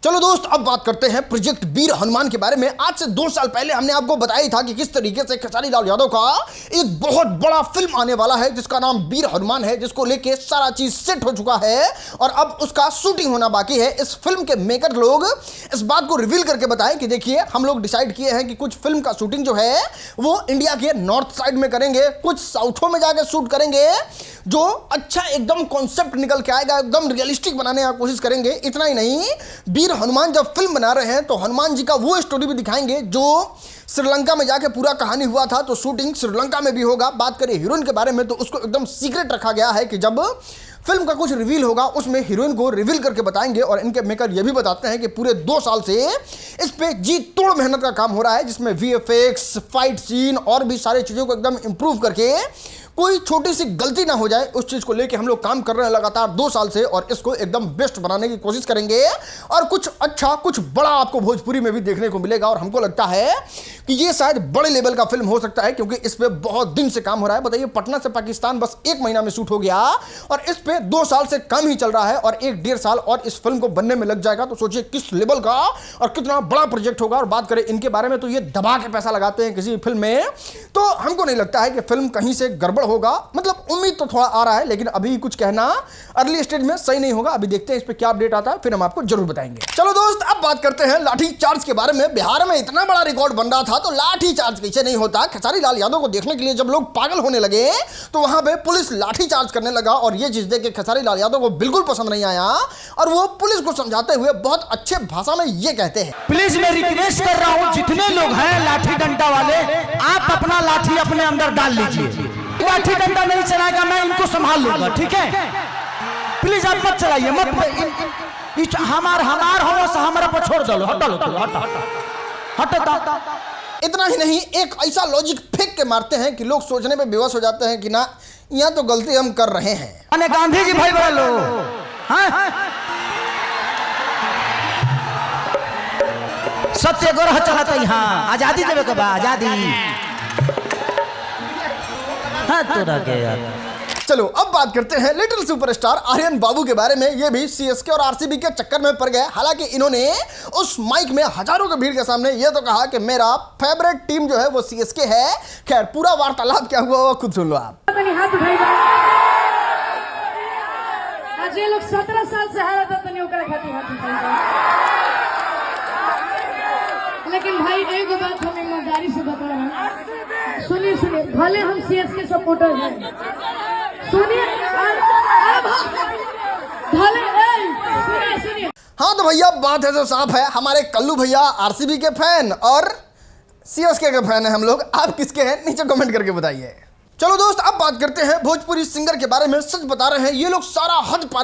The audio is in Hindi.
चलो दोस्त, अब बात करते हैं प्रोजेक्ट वीर हनुमान के बारे में। आज से 2 साल पहले हमने आपको बताया था कि किस तरीके से खेसारी लाल यादव का एक बहुत बड़ा फिल्म आने वाला है जिसका नाम वीर हनुमान है, जिसको लेके सारा चीज सेट हो चुका है और अब उसका शूटिंग होना बाकी है। इस फिल्म के मेकर लोग इस बात को रिवील करके बताएं कि देखिए, हम लोग डिसाइड किए हैं कि कुछ फिल्म का शूटिंग जो है वो इंडिया के नॉर्थ साइड में करेंगे, कुछ साउथों में जाकर शूट करेंगे, जो अच्छा एकदम कॉन्सेप्ट निकल के आएगा, एकदम रियलिस्टिक बनाने की कोशिश करेंगे। इतना ही नहीं, वीर हनुमान जब फिल्म बना रहे हैं तो हनुमान जी का वो स्टोरी भी दिखाएंगे जो श्रीलंका में जाके पूरा कहानी हुआ था, तो शूटिंग श्रीलंका में भी होगा। बात करें हीरोइन के बारे में तो उसको एकदम सीक्रेट रखा गया है कि जब फिल्म का कुछ रिवील होगा उसमें हीरोइन को रिवील करके बताएंगे। और इनके मेकर ये भी बताते हैं कि पूरे 2 साल से इस पे जी तोड़ मेहनत का काम हो रहा है, जिसमें VFX, फाइट सीन और भी सारी चीज़ों को एकदम इंप्रूव करके कोई छोटी सी गलती ना हो जाए, उस चीज को लेके हम लोग काम कर रहे हैं लगातार 2 साल से और इसको एकदम बेस्ट बनाने की कोशिश करेंगे और कुछ अच्छा कुछ बड़ा आपको भोजपुरी में भी देखने को मिलेगा। और हमको लगता है कि ये शायद बड़े लेवल का फिल्म हो सकता है, क्योंकि इस पे बहुत दिन से काम हो रहा है। बताइए, पटना से पाकिस्तान बस 1 महीना में शूट हो गया और इस पे 2 साल से कम ही चल रहा है और 1-1.5 साल और इस फिल्म को बनने में लग जाएगा। तो सोचिए किस लेवल का और कितना बड़ा प्रोजेक्ट होगा। और बात करें इनके बारे में तो ये दबा के पैसा लगाते हैं किसी फिल्म में, तो हमको नहीं लगता है कि फिल्म कहीं से गड़बड़ होगा। मतलब उम्मीद तो थोड़ा आ रहा है, लेकिन अभी कुछ कहना अर्ली स्टेज में सही नहीं होगा। अभी देखते हैं इस पे क्या अपडेट आता है, फिर हम आपको जरूर बताएंगे। चलो दोस्त, अब बात करते हैं लाठी चार्ज के बारे में। बिहार में इतना बड़ा रिकॉर्ड बन रहा था तो लाठी चार्ज कैसे नहीं होता। खेसारी लाल यादव को देखने के लिए जब लोग पागल होने लगे तो वहां पे पुलिस लाठी चार्ज करने लगा और ये चीज देख के खेसारी लाल यादव को बिल्कुल पसंद नहीं आया और वो पुलिस को समझाते हुए बहुत अच्छे भाषा में ये कहते हैं, प्लीज मैं रिक्वेस्ट कर रहा हूँ जितने लोग हैं लाठी डंडा वाले, आप अपना लाठी अपने अंदर डाल लीजिए। लाठी डंडा नहीं चलाएगा, मैं इनको संभाल लूंगा, ठीक है? प्लीज आप मत चलाइए, मत हमार हो हमारा पर छोड़ दो, हटा। इतना ही नहीं, एक ऐसा लॉजिक फेंक के मारते हैं कि लोग सोचने पे बेवश हो जाते हैं कि ना, यहाँ तो गलती हम कर रहे हैं। अने गांधी जी भाई बोलो, सत्याग्रह चलाता है, हाँ आजादी देवे के बाद आजादी। हाँ तो रह यार। चलो अब बात करते हैं लिटिल सुपरस्टार आर्यन बाबू के बारे में। ये भी CSK और RCB के चक्कर में पड़ गए। हालांकि इन्होंने उस माइक में हजारों के भीड़ के सामने ये तो कहा कि मेरा फेवरेट टीम जो है वो CSK है। खैर, पूरा वार्तालाप क्या हुआ वो खुद सुन लो आप। आज ये लोग 17 साल से हारा था, लेकिन भाई एक बात हम ईमानदारी से बता रहे हैं, सुनिए, भले हम CSK सपोर्टर हैं, सुनिए, सुनिए। हाँ तो भैया, बात है जो साफ है, हमारे कल्लू भैया RCB के फैन और CSK के फैन है हम लोग। आप किसके हैं नीचे कमेंट करके बताइए। चलो दोस्त, अब बात करते हैं भोजपुरी सिंगर के बारे में। सच बता रहे हैं, ये लोग सारा हद पार